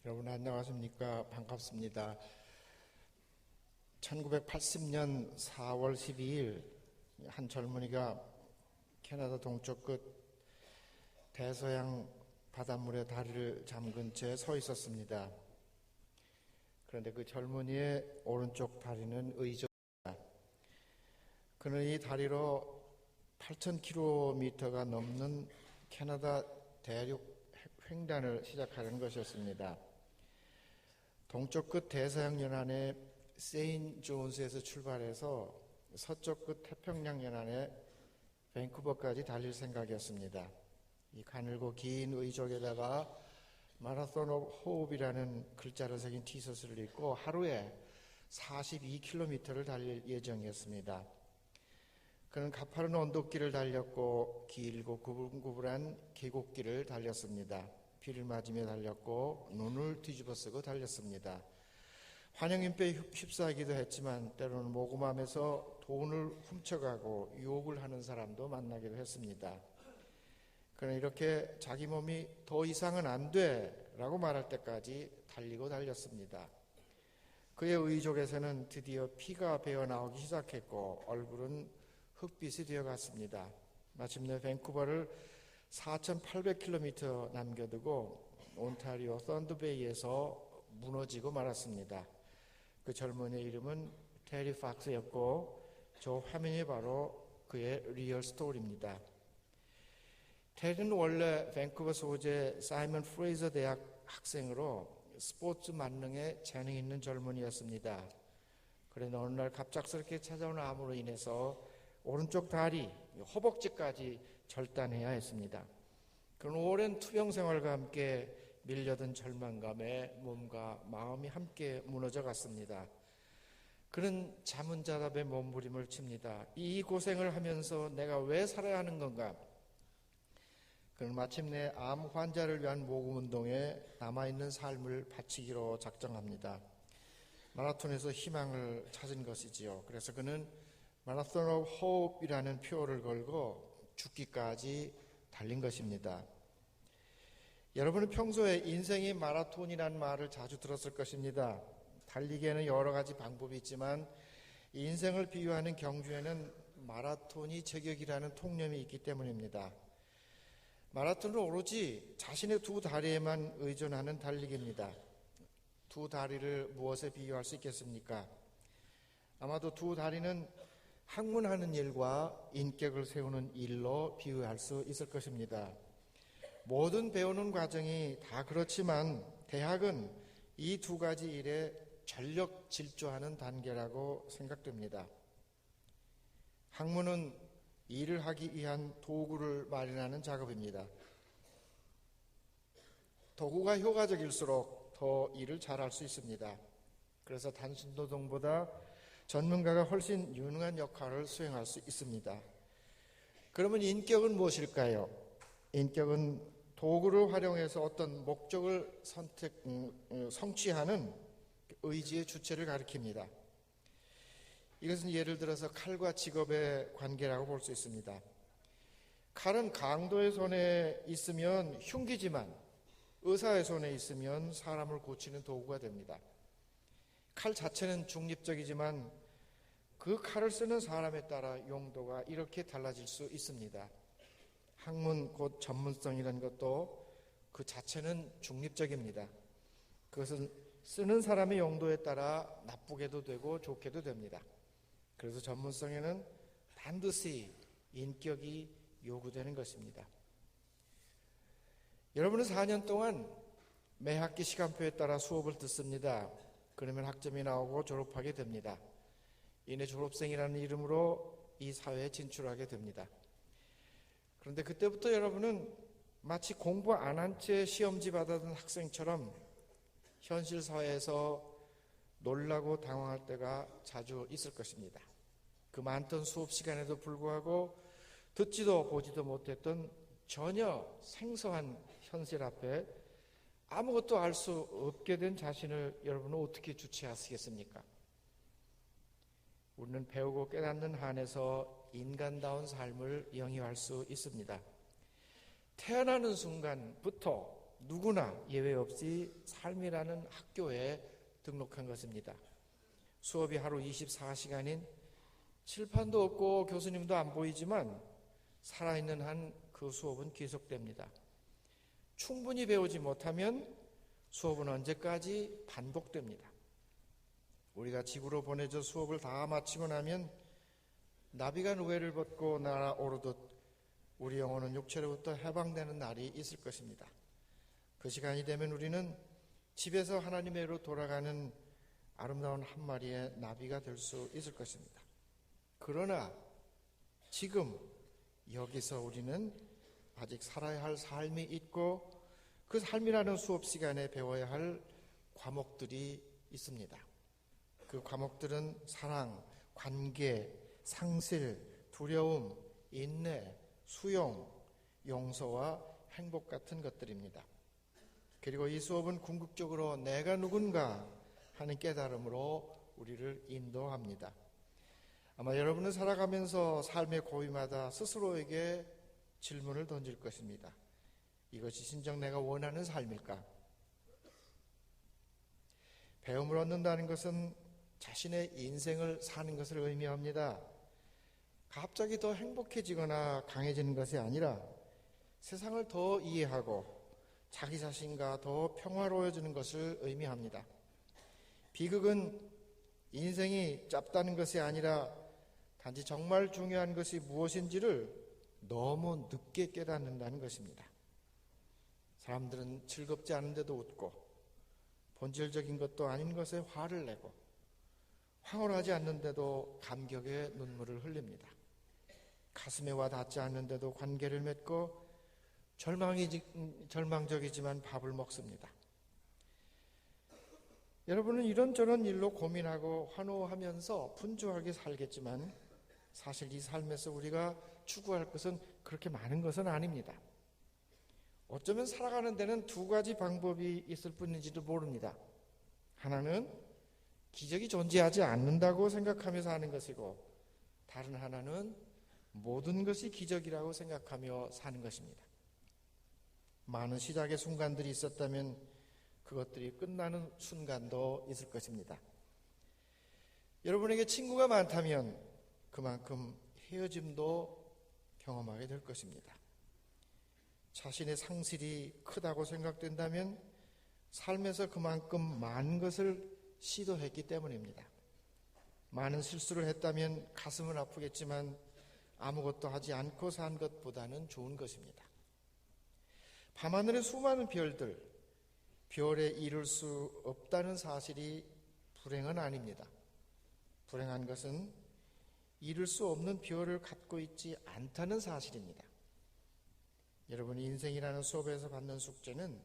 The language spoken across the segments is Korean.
여러분 안녕하십니까? 반갑습니다. 1980년 4월 12일 한 젊은이가 캐나다 동쪽 끝 대서양 바닷물에 다리를 잠근 채 서 있었습니다. 그런데 그 젊은이의 오른쪽 다리는 의조입니다. 그는 이 다리로 8,000km가 넘는 캐나다 대륙 횡단을 시작하는 것이었습니다. 동쪽 끝 대서양 연안의 세인 존스에서 출발해서 서쪽 끝 태평양 연안의 밴쿠버까지 달릴 생각이었습니다. 이 가늘고 긴 의족에다가 마라톤 오브 호흡이라는 글자를 새긴 티셔츠를 입고 하루에 42km를 달릴 예정이었습니다. 그는 가파른 언덕길을 달렸고 길고 구불구불한 계곡길을 달렸습니다. 비를 맞으며 달렸고 눈을 뒤집어 쓰고 달렸습니다. 환영인배에 휩싸이기도 했지만 때로는 모금함에서 돈을 훔쳐가고 유혹을 하는 사람도 만나기도 했습니다. 그는 이렇게 자기 몸이 더 이상은 안 돼 라고 말할 때까지 달리고 달렸습니다. 그의 의족에서는 드디어 피가 배어나오기 시작했고 얼굴은 흑빛이 되어갔습니다. 마침내 밴쿠버를 4,800km 남겨두고 온타리오 썬더베이에서 무너지고 말았습니다. 그 젊은이의 이름은 테리 팍스였고 저 화면이 바로 그의 리얼 스토리입니다. 테리는 원래 밴쿠버 소재 사이먼 프레이저 대학 학생으로 스포츠 만능에 재능 있는 젊은이였습니다. 그런데 어느 날 갑작스럽게 찾아온 암으로 인해서 오른쪽 다리, 허벅지까지 절단해야 했습니다. 그는 오랜 투병 생활과 함께 밀려든 절망감에 몸과 마음이 함께 무너져 갔습니다. 그는 자문자답에 몸부림을 칩니다. 이 고생을 하면서 내가 왜 살아야 하는 건가? 그는 마침내 암 환자를 위한 모금운동에 남아있는 삶을 바치기로 작정합니다. 마라톤에서 희망을 찾은 것이지요. 그래서 그는 마라톤 오브 호흡이라는 표를 걸고 죽기까지 달린 것입니다. 여러분은 평소에 인생이 마라톤이라는 말을 자주 들었을 것입니다. 달리기에는 여러 가지 방법이 있지만 인생을 비유하는 경주에는 마라톤이 제격이라는 통념이 있기 때문입니다. 마라톤은 오로지 자신의 두 다리에만 의존하는 달리기입니다. 두 다리를 무엇에 비유할 수 있겠습니까? 아마도 두 다리는 학문하는 일과 인격을 세우는 일로 비유할 수 있을 것입니다. 모든 배우는 과정이 다 그렇지만 대학은 이 두 가지 일에 전력 질주하는 단계라고 생각됩니다. 학문은 일을 하기 위한 도구를 마련하는 작업입니다. 도구가 효과적일수록 더 일을 잘할 수 있습니다. 그래서 단순 노동보다 전문가가 훨씬 유능한 역할을 수행할 수 있습니다. 그러면 인격은 무엇일까요? 인격은 도구를 활용해서 어떤 목적을 성취하는 의지의 주체를 가리킵니다. 이것은 예를 들어서 칼과 직업의 관계라고 볼 수 있습니다. 칼은 강도의 손에 있으면 흉기지만 의사의 손에 있으면 사람을 고치는 도구가 됩니다. 칼 자체는 중립적이지만 그 칼을 쓰는 사람에 따라 용도가 이렇게 달라질 수 있습니다. 학문 곧 전문성이라는 것도 그 자체는 중립적입니다. 그것은 쓰는 사람의 용도에 따라 나쁘게도 되고 좋게도 됩니다. 그래서 전문성에는 반드시 인격이 요구되는 것입니다. 여러분은 4년 동안 매 학기 시간표에 따라 수업을 듣습니다. 그러면 학점이 나오고 졸업하게 됩니다. 이내 졸업생이라는 이름으로 이 사회에 진출하게 됩니다. 그런데 그때부터 여러분은 마치 공부 안 한 채 시험지 받아든 학생처럼 현실 사회에서 놀라고 당황할 때가 자주 있을 것입니다. 그 많던 수업 시간에도 불구하고 듣지도 보지도 못했던 전혀 생소한 현실 앞에 아무것도 알 수 없게 된 자신을 여러분은 어떻게 주체하시겠습니까? 우리는 배우고 깨닫는 한에서 인간다운 삶을 영위할 수 있습니다. 태어나는 순간부터 누구나 예외 없이 삶이라는 학교에 등록한 것입니다. 수업이 하루 24시간인 칠판도 없고 교수님도 안 보이지만 살아있는 한 그 수업은 계속됩니다. 충분히 배우지 못하면 수업은 언제까지 반복됩니다. 우리가 지구로 보내져 수업을 다 마치고 나면 나비가 누에를 벗고 날아오르듯 우리 영혼은 육체로부터 해방되는 날이 있을 것입니다. 그 시간이 되면 우리는 집에서 하나님의로 돌아가는 아름다운 한 마리의 나비가 될 수 있을 것입니다. 그러나 지금 여기서 우리는 아직 살아야 할 삶이 있고 그 삶이라는 수업 시간에 배워야 할 과목들이 있습니다. 그 과목들은 사랑, 관계, 상실, 두려움, 인내, 수용, 용서와 행복 같은 것들입니다. 그리고 이 수업은 궁극적으로 내가 누군가 하는 깨달음으로 우리를 인도합니다. 아마 여러분은 살아가면서 삶의 고비마다 스스로에게 질문을 던질 것입니다. 이것이 진정 내가 원하는 삶일까? 배움을 얻는다는 것은 자신의 인생을 사는 것을 의미합니다. 갑자기 더 행복해지거나 강해지는 것이 아니라 세상을 더 이해하고 자기 자신과 더 평화로워지는 것을 의미합니다. 비극은 인생이 짧다는 것이 아니라 단지 정말 중요한 것이 무엇인지를 너무 늦게 깨닫는다는 것입니다. 사람들은 즐겁지 않은데도 웃고 본질적인 것도 아닌 것에 화를 내고 황홀하지 않는데도 감격의 눈물을 흘립니다. 가슴에 와 닿지 않는데도 관계를 맺고 절망적이지만 밥을 먹습니다. 여러분은 이런저런 일로 고민하고 환호하면서 분주하게 살겠지만 사실 이 삶에서 우리가 추구할 것은 그렇게 많은 것은 아닙니다. 어쩌면 살아가는 데는 두 가지 방법이 있을 뿐인지도 모릅니다. 하나는 기적이 존재하지 않는다고 생각하며 사는 것이고 다른 하나는 모든 것이 기적이라고 생각하며 사는 것입니다. 많은 시작의 순간들이 있었다면 그것들이 끝나는 순간도 있을 것입니다. 여러분에게 친구가 많다면 그만큼 헤어짐도 경험하게 될 것입니다. 자신의 상실이 크다고 생각된다면 삶에서 그만큼 많은 것을 시도했기 때문입니다. 많은 실수를 했다면 가슴은 아프겠지만 아무것도 하지 않고 산 것보다는 좋은 것입니다. 밤하늘의 수많은 별들, 별에 이룰 수 없다는 사실이 불행은 아닙니다. 불행한 것은 이룰 수 없는 별을 갖고 있지 않다는 사실입니다. 여러분이 인생이라는 수업에서 받는 숙제는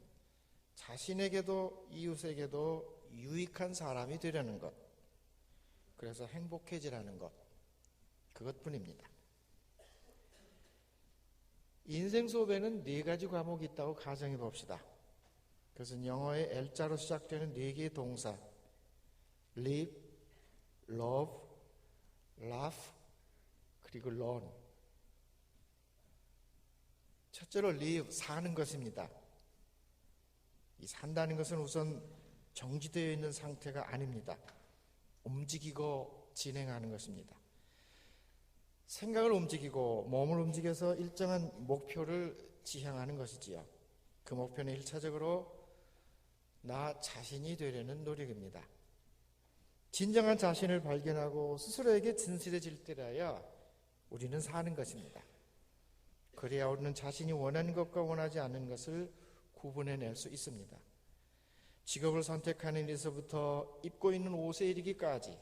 자신에게도 이웃에게도 유익한 사람이 되려는 것, 그래서 행복해지라는 것, 그것뿐입니다. 인생 수업에는 4가지 과목이 있다고 가정해 봅시다. 그것은 영어의 L자로 시작되는 4개의 동사 live, love, laugh, 그리고 learn. 첫째로 live, 사는 것입니다. 이 산다는 것은 우선 정지되어 있는 상태가 아닙니다. 움직이고 진행하는 것입니다. 생각을 움직이고 몸을 움직여서 일정한 목표를 지향하는 것이지요. 그 목표는 1차적으로 나 자신이 되려는 노력입니다. 진정한 자신을 발견하고 스스로에게 진실해질 때라야 우리는 사는 것입니다. 그래야 우리는 자신이 원하는 것과 원하지 않는 것을 구분해낼 수 있습니다. 직업을 선택하는 일에서부터 입고 있는 옷에 이르기까지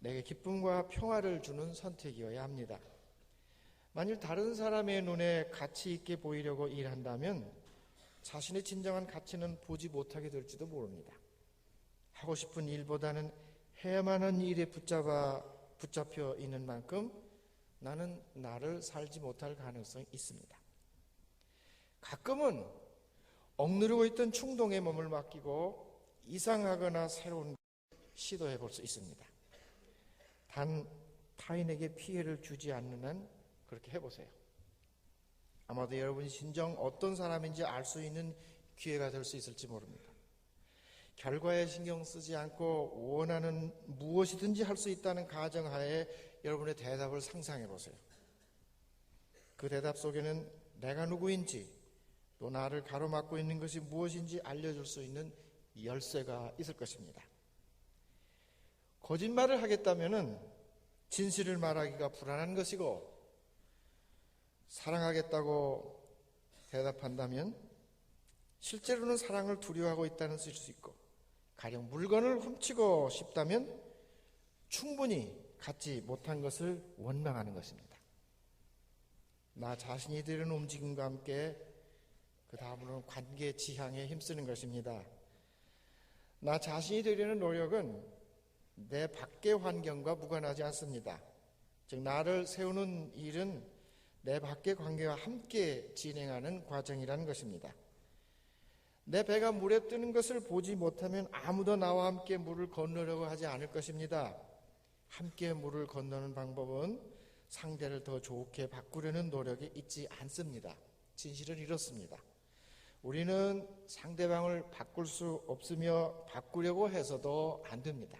내게 기쁨과 평화를 주는 선택이어야 합니다. 만일 다른 사람의 눈에 가치 있게 보이려고 일한다면 자신의 진정한 가치는 보지 못하게 될지도 모릅니다. 하고 싶은 일보다는 해야만 하는 일에 붙잡혀 있는 만큼 나는 나를 살지 못할 가능성이 있습니다. 가끔은 억누르고 있던 충동에 몸을 맡기고 이상하거나 새로운 시도해 볼 수 있습니다. 단 타인에게 피해를 주지 않는 한 그렇게 해보세요. 아마도 여러분이 진정 어떤 사람인지 알 수 있는 기회가 될 수 있을지 모릅니다. 결과에 신경 쓰지 않고 원하는 무엇이든지 할 수 있다는 가정하에 여러분의 대답을 상상해 보세요. 그 대답 속에는 내가 누구인지, 또 나를 가로막고 있는 것이 무엇인지 알려줄 수 있는 열쇠가 있을 것입니다. 거짓말을 하겠다면 진실을 말하기가 불안한 것이고, 사랑하겠다고 대답한다면 실제로는 사랑을 두려워하고 있다는 것일 수 있고, 가령 물건을 훔치고 싶다면 충분히 갖지 못한 것을 원망하는 것입니다. 나 자신이 되는 움직임과 함께 그 다음으로는 관계 지향에 힘쓰는 것입니다. 나 자신이 되려는 노력은 내 밖의 환경과 무관하지 않습니다. 즉, 나를 세우는 일은 내 밖의 관계와 함께 진행하는 과정이라는 것입니다. 내 배가 물에 뜨는 것을 보지 못하면 아무도 나와 함께 물을 건너려고 하지 않을 것입니다. 함께 물을 건너는 방법은 상대를 더 좋게 바꾸려는 노력이 있지 않습니다. 진실은 이렇습니다. 우리는 상대방을 바꿀 수 없으며 바꾸려고 해서도 안 됩니다.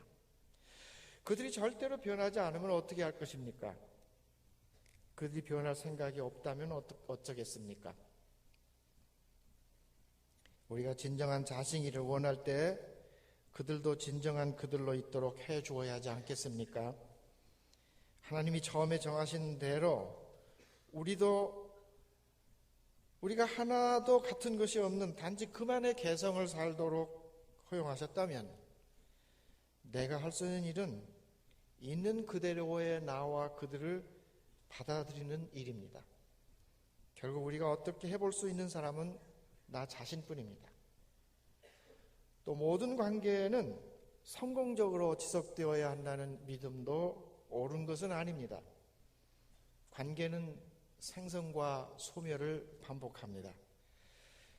그들이 절대로 변하지 않으면 어떻게 할 것입니까? 그들이 변할 생각이 없다면 어쩌겠습니까? 우리가 진정한 자신이를 원할 때 그들도 진정한 그들로 있도록 해주어야 하지 않겠습니까? 하나님이 처음에 정하신 대로 우리가 하나도 같은 것이 없는 단지 그만의 개성을 살도록 허용하셨다면 내가 할 수 있는 일은 있는 그대로의 나와 그들을 받아들이는 일입니다. 결국 우리가 어떻게 해볼 수 있는 사람은 나 자신뿐입니다. 또 모든 관계는 성공적으로 지속되어야 한다는 믿음도 옳은 것은 아닙니다. 관계는 생성과 소멸을 반복합니다.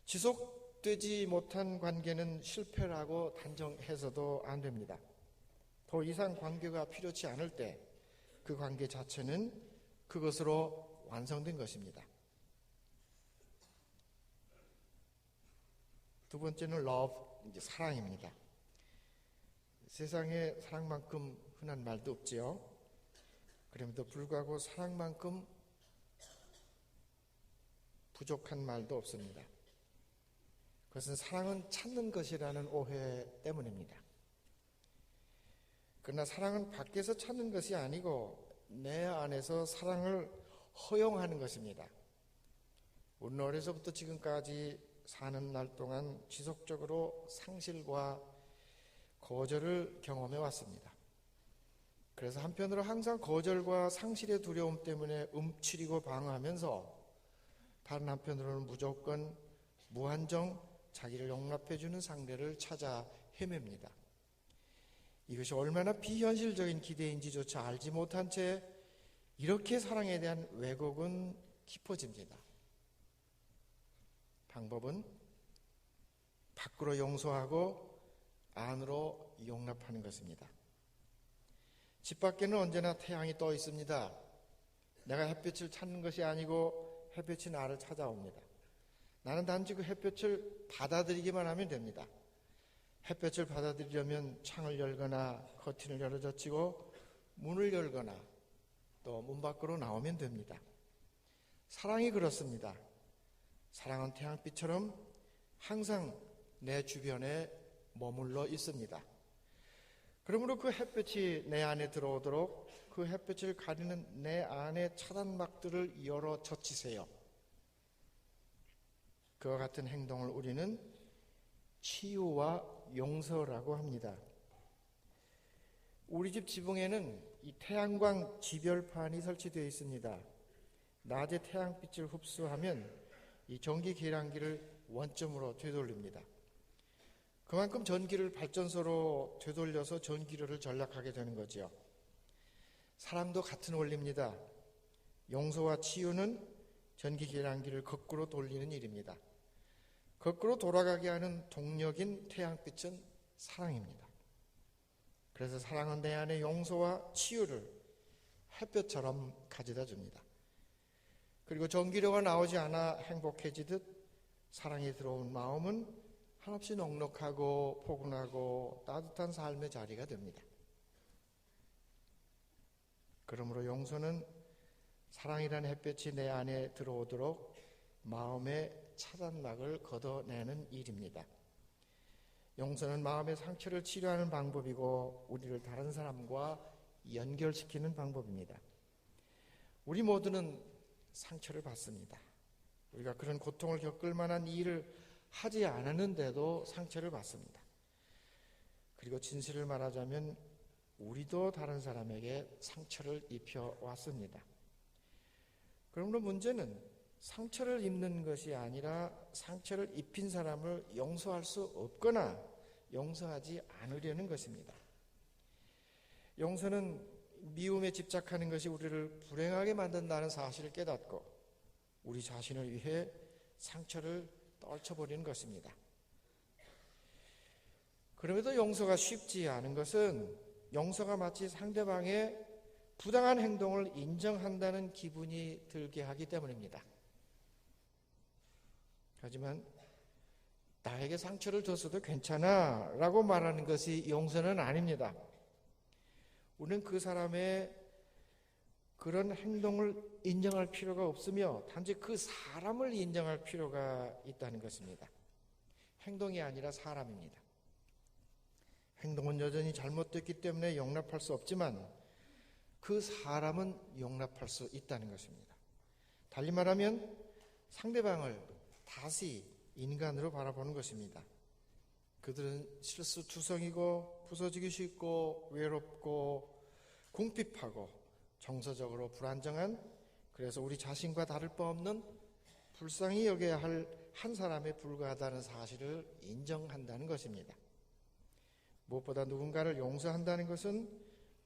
지속되지 못한 관계는 실패라고 단정해서도 안 됩니다. 더 이상 관계가 필요치 않을 때 그 관계 자체는 그것으로 완성된 것입니다. 두 번째는 love, 사랑입니다. 세상에 사랑만큼 흔한 말도 없지요. 그럼에도 불구하고 사랑만큼 부족한 말도 없습니다. 그것은 사랑은 찾는 것이라는 오해 때문입니다. 그러나 사랑은 밖에서 찾는 것이 아니고 내 안에서 사랑을 허용하는 것입니다. 우리는 어려서부터 지금까지 사는 날 동안 지속적으로 상실과 거절을 경험해 왔습니다. 그래서 한편으로 항상 거절과 상실의 두려움 때문에 움츠리고 방어하면서 다른 한편으로는 무조건 무한정 자기를 용납해주는 상대를 찾아 헤맵니다. 이것이 얼마나 비현실적인 기대인지조차 알지 못한 채 이렇게 사랑에 대한 왜곡은 깊어집니다. 방법은 밖으로 용서하고 안으로 용납하는 것입니다. 집 밖에는 언제나 태양이 떠 있습니다. 내가 햇빛을 찾는 것이 아니고 햇빛이 나를 찾아옵니다. 나는 단지 그 햇빛을 받아들이기만 하면 됩니다. 햇볕을 받아들이려면 창을 열거나 커튼을 열어젖히고 문을 열거나 또 문 밖으로 나오면 됩니다. 사랑이 그렇습니다. 사랑은 태양빛처럼 항상 내 주변에 머물러 있습니다. 그러므로 그 햇볕이 내 안에 들어오도록 그 햇볕을 가리는 내 안의 차단막들을 열어 젖히세요. 그와 같은 행동을 우리는 치유와 용서라고 합니다. 우리 집 지붕에는 이 태양광 지별판이 설치되어 있습니다. 낮에 태양빛을 흡수하면 이 전기 계량기를 원점으로 되돌립니다. 그만큼 전기를 발전소로 되돌려서 전기료를 절약하게 되는 거지요. 사랑도 같은 원리입니다. 용서와 치유는 전기 계량기를 거꾸로 돌리는 일입니다. 거꾸로 돌아가게 하는 동력인 태양빛은 사랑입니다. 그래서 사랑은 내 안에 용서와 치유를 햇볕처럼 가져다 줍니다. 그리고 전기료가 나오지 않아 행복해지듯 사랑이 들어온 마음은 한없이 넉넉하고 포근하고 따뜻한 삶의 자리가 됩니다. 그러므로 용서는 사랑이라는 햇볕이 내 안에 들어오도록 마음의 차단막을 걷어내는 일입니다. 용서는 마음의 상처를 치료하는 방법이고 우리를 다른 사람과 연결시키는 방법입니다. 우리 모두는 상처를 받습니다. 우리가 그런 고통을 겪을 만한 일을 하지 않았는데도 상처를 받습니다. 그리고 진실을 말하자면 우리도 다른 사람에게 상처를 입혀왔습니다. 그러므로 문제는 상처를 입는 것이 아니라 상처를 입힌 사람을 용서할 수 없거나 용서하지 않으려는 것입니다. 용서는 미움에 집착하는 것이 우리를 불행하게 만든다는 사실을 깨닫고 우리 자신을 위해 상처를 떨쳐버리는 것입니다. 그럼에도 용서가 쉽지 않은 것은 용서가 마치 상대방의 부당한 행동을 인정한다는 기분이 들게 하기 때문입니다. 하지만 나에게 상처를 줬어도 괜찮아 라고 말하는 것이 용서는 아닙니다. 우리는 그 사람의 그런 행동을 인정할 필요가 없으며 단지 그 사람을 인정할 필요가 있다는 것입니다. 행동이 아니라 사람입니다. 행동은 여전히 잘못됐기 때문에 용납할 수 없지만 그 사람은 용납할 수 있다는 것입니다. 달리 말하면 상대방을 다시 인간으로 바라보는 것입니다. 그들은 실수투성이고 부서지기 쉽고 외롭고 궁핍하고 정서적으로 불안정한, 그래서 우리 자신과 다를 바 없는 불쌍히 여겨야 할 한 사람에 불과하다는 사실을 인정한다는 것입니다. 무엇보다 누군가를 용서한다는 것은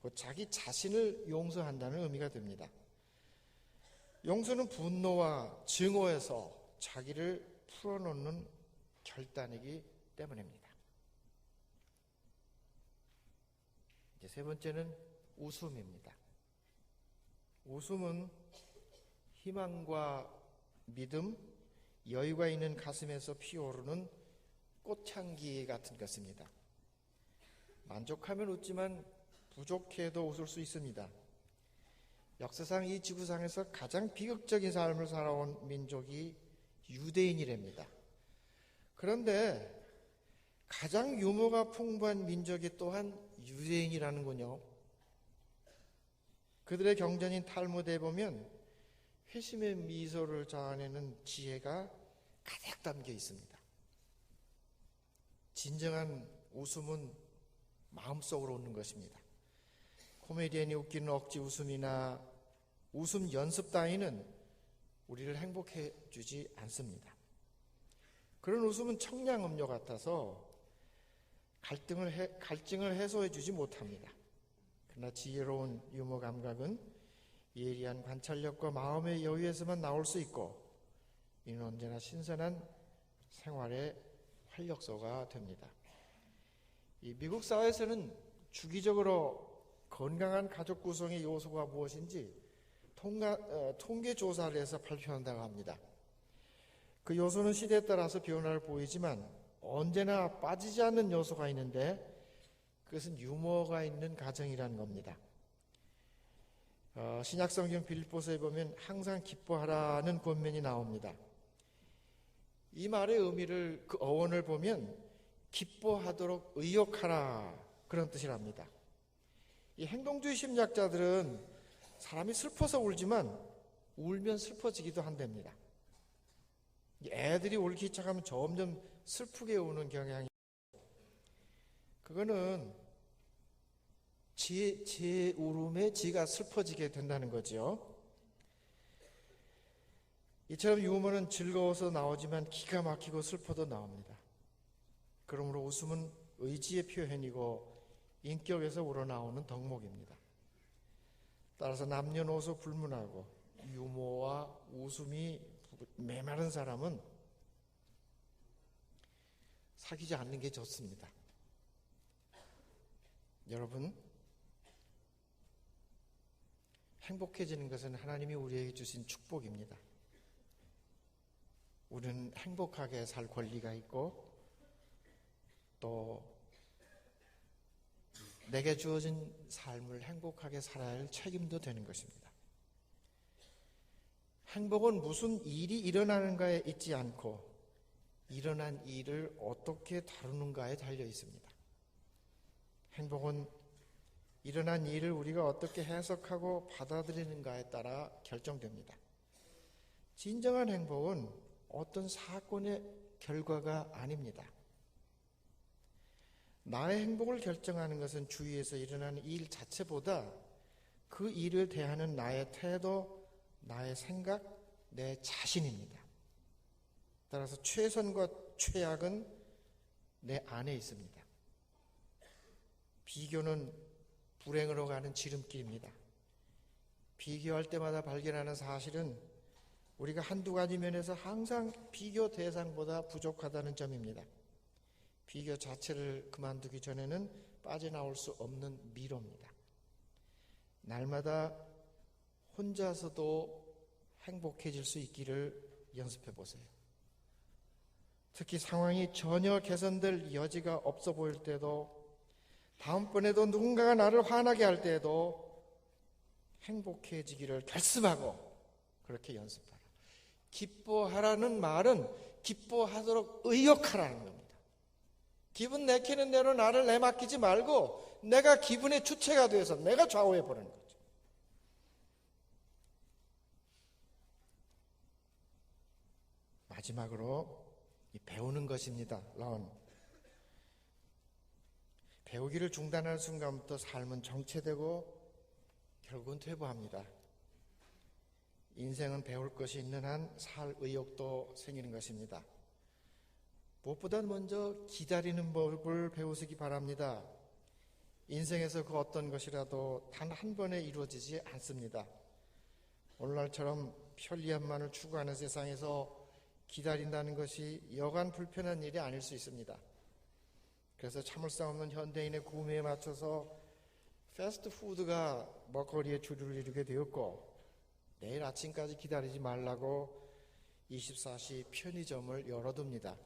곧 자기 자신을 용서한다는 의미가 됩니다. 용서는 분노와 증오에서 자기를 풀어놓는 결단이기 때문입니다. 이제 세 번째는 웃음입니다. 웃음은 희망과 믿음, 여유가 있는 가슴에서 피어오르는 꽃향기 같은 것입니다. 만족하면 웃지만 부족해도 웃을 수 있습니다. 역사상 이 지구상에서 가장 비극적인 삶을 살아온 민족이 유대인이랍니다. 그런데 가장 유머가 풍부한 민족이 또한 유대인이라는군요. 그들의 경전인 탈무드에 보면 회심의 미소를 자아내는 지혜가 가득 담겨 있습니다. 진정한 웃음은 마음속으로 웃는 것입니다. 코미디언이 웃기는 억지 웃음이나 웃음 연습 따위는 우리를 행복해 주지 않습니다. 그런 웃음은 청량음료 같아서 갈증을 해소해 주지 못합니다. 그러나 지혜로운 유머 감각은 예리한 관찰력과 마음의 여유에서만 나올 수 있고 이는 언제나 신선한 생활의 활력소가 됩니다. 이 미국 사회에서는 주기적으로 건강한 가족 구성의 요소가 무엇인지 통계 조사를 해서 발표한다고 합니다. 그 요소는 시대에 따라서 변화를 보이지만 언제나 빠지지 않는 요소가 있는데 그것은 유머가 있는 가정이라는 겁니다. 신약성경 빌립보서에 보면 항상 기뻐하라는 권면이 나옵니다. 이 말의 의미를, 그 어원을 보면 기뻐하도록 의욕하라, 그런 뜻이랍니다. 이 행동주의 심리학자들은 사람이 슬퍼서 울지만 울면 슬퍼지기도 한답니다. 애들이 울기 시작하면 점점 슬프게 우는 경향이, 그거는 제 울음에 지가 슬퍼지게 된다는 거죠. 이처럼 유머는 즐거워서 나오지만 기가 막히고 슬퍼도 나옵니다. 그러므로 웃음은 의지의 표현이고 인격에서 우러나오는 덕목입니다. 따라서 남녀노소 불문하고 유머와 웃음이 메마른 사람은 사귀지 않는 게 좋습니다. 여러분, 행복해지는 것은 하나님이 우리에게 주신 축복입니다. 우리는 행복하게 살 권리가 있고 또 내게 주어진 삶을 행복하게 살아야 할 책임도 되는 것입니다. 행복은 무슨 일이 일어나는가에 있지 않고 일어난 일을 어떻게 다루는가에 달려 있습니다. 행복은 일어난 일을 우리가 어떻게 해석하고 받아들이는가에 따라 결정됩니다. 진정한 행복은 어떤 사건의 결과가 아닙니다. 나의 행복을 결정하는 것은 주위에서 일어나는 일 자체보다 그 일을 대하는 나의 태도, 나의 생각, 내 자신입니다. 따라서 최선과 최악은 내 안에 있습니다. 비교는 불행으로 가는 지름길입니다. 비교할 때마다 발견하는 사실은 우리가 한두 가지 면에서 항상 비교 대상보다 부족하다는 점입니다. 비교 자체를 그만두기 전에는 빠져나올 수 없는 미로입니다. 날마다 혼자서도 행복해질 수 있기를 연습해 보세요. 특히 상황이 전혀 개선될 여지가 없어 보일 때도, 다음번에도 누군가가 나를 화나게 할 때에도 행복해지기를 결심하고 그렇게 연습하라. 기뻐하라는 말은 기뻐하도록 의욕하라는 겁니다. 기분 내키는 대로 나를 내맡기지 말고 내가 기분의 주체가 되어서 내가 좌우해보는 거죠. 마지막으로 배우는 것입니다. learn. 배우기를 중단하는 순간부터 삶은 정체되고 결국은 퇴보합니다. 인생은 배울 것이 있는 한 살 의욕도 생기는 것입니다. 무엇보다 먼저 기다리는 법을 배우시기 바랍니다. 인생에서 그 어떤 것이라도 단 한 번에 이루어지지 않습니다. 오늘날처럼 편리함만을 추구하는 세상에서 기다린다는 것이 여간 불편한 일이 아닐 수 있습니다. 그래서 참을성 없는 현대인의 구매에 맞춰서 패스트푸드가 먹거리의 주류를 이루게 되었고, 내일 아침까지 기다리지 말라고 24시 편의점을 열어둡니다.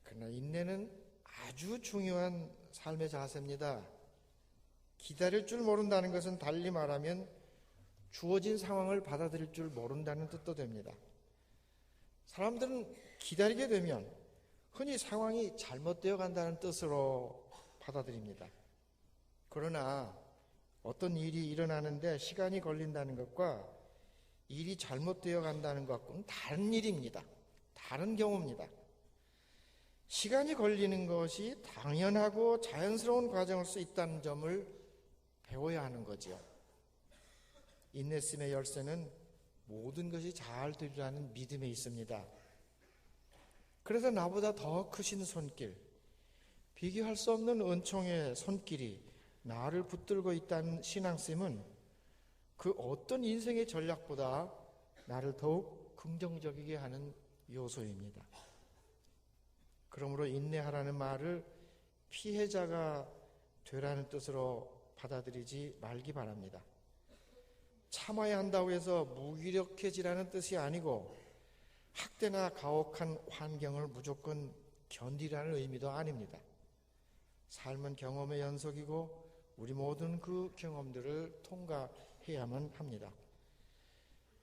그러나 인내는 아주 중요한 삶의 자세입니다. 기다릴 줄 모른다는 것은 달리 말하면 주어진 상황을 받아들일 줄 모른다는 뜻도 됩니다. 사람들은 기다리게 되면 흔히 상황이 잘못되어 간다는 뜻으로 받아들입니다. 그러나 어떤 일이 일어나는데 시간이 걸린다는 것과 일이 잘못되어 간다는 것과는 다른 일입니다. 다른 경우입니다. 시간이 걸리는 것이 당연하고 자연스러운 과정일 수 있다는 점을 배워야 하는 거죠. 인내심의 열쇠는 모든 것이 잘 되리라는 믿음에 있습니다. 그래서 나보다 더 크신 손길, 비교할 수 없는 은총의 손길이 나를 붙들고 있다는 신앙심은 그 어떤 인생의 전략보다 나를 더욱 긍정적이게 하는 요소입니다. 그러므로 인내하라는 말을 피해자가 되라는 뜻으로 받아들이지 말기 바랍니다. 참아야 한다고 해서 무기력해지라는 뜻이 아니고 학대나 가혹한 환경을 무조건 견디라는 의미도 아닙니다. 삶은 경험의 연속이고 우리 모든 그 경험들을 통과해야만 합니다.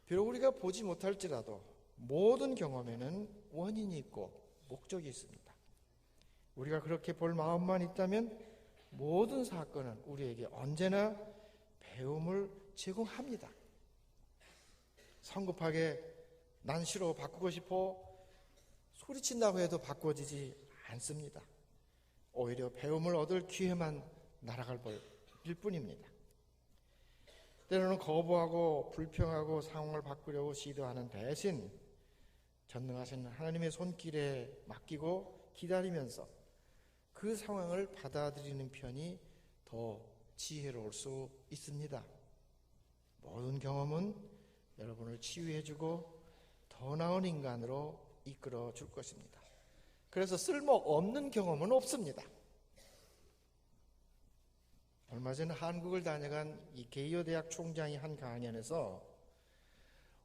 비록 우리가 보지 못할지라도 모든 경험에는 원인이 있고 목적이 있습니다. 우리가 그렇게 볼 마음만 있다면 모든 사건은 우리에게 언제나 배움을 제공합니다. 성급하게 난 싫어, 바꾸고 싶어 소리친다고 해도 바꿔지지 않습니다. 오히려 배움을 얻을 기회만 날아갈 뿐입니다. 때로는 거부하고 불평하고 상황을 바꾸려고 시도하는 대신 전능하신 하나님의 손길에 맡기고 기다리면서 그 상황을 받아들이는 편이 더 지혜로울 수 있습니다. 모든 경험은 여러분을 치유해주고 더 나은 인간으로 이끌어 줄 것입니다. 그래서 쓸모없는 경험은 없습니다. 얼마 전 한국을 다녀간 이 게이오 대학 총장이 한 강연에서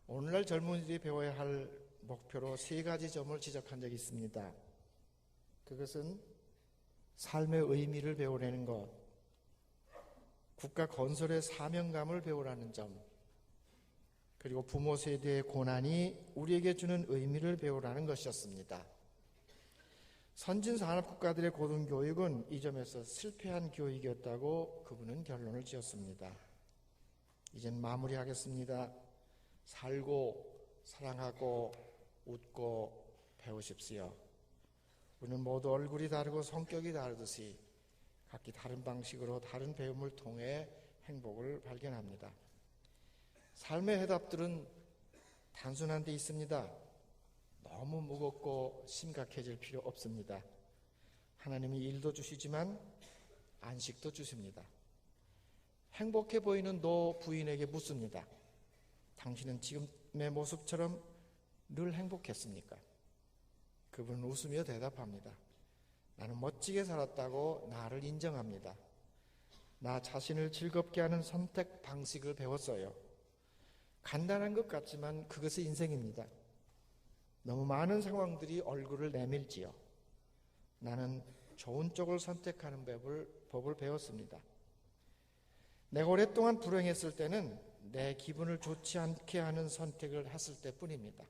오늘날 젊은이들이 배워야 할 목표로 3가지 점을 지적한 적이 있습니다. 그것은 삶의 의미를 배우려는 것, 국가 건설의 사명감을 배우라는 점, 그리고 부모 세대의 고난이 우리에게 주는 의미를 배우라는 것이었습니다. 선진 산업 국가들의 고등교육은 이 점에서 실패한 교육이었다고 그분은 결론을 지었습니다. 이젠 마무리하겠습니다. 살고 사랑하고 웃고 배우십시오. 우리는 모두 얼굴이 다르고 성격이 다르듯이 각기 다른 방식으로 다른 배움을 통해 행복을 발견합니다. 삶의 해답들은 단순한 데 있습니다. 너무 무겁고 심각해질 필요 없습니다. 하나님이 일도 주시지만 안식도 주십니다. 행복해 보이는 노 부인에게 묻습니다. 당신은 지금의 모습처럼 늘 행복했습니까? 그분은 웃으며 대답합니다. 나는 멋지게 살았다고 나를 인정합니다. 나 자신을 즐겁게 하는 선택 방식을 배웠어요. 간단한 것 같지만 그것이 인생입니다. 너무 많은 상황들이 얼굴을 내밀지요. 나는 좋은 쪽을 선택하는 법을 배웠습니다. 내가 오랫동안 불행했을 때는 내 기분을 좋지 않게 하는 선택을 했을 때뿐입니다.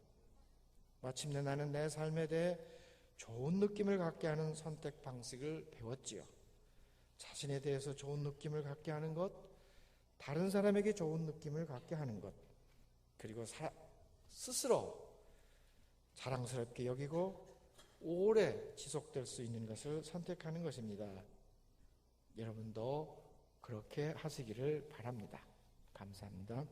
마침내 나는 내 삶에 대해 좋은 느낌을 갖게 하는 선택 방식을 배웠지요. 자신에 대해서 좋은 느낌을 갖게 하는 것, 다른 사람에게 좋은 느낌을 갖게 하는 것, 그리고 스스로 자랑스럽게 여기고 오래 지속될 수 있는 것을 선택하는 것입니다. 여러분도 그렇게 하시기를 바랍니다. 감사합니다.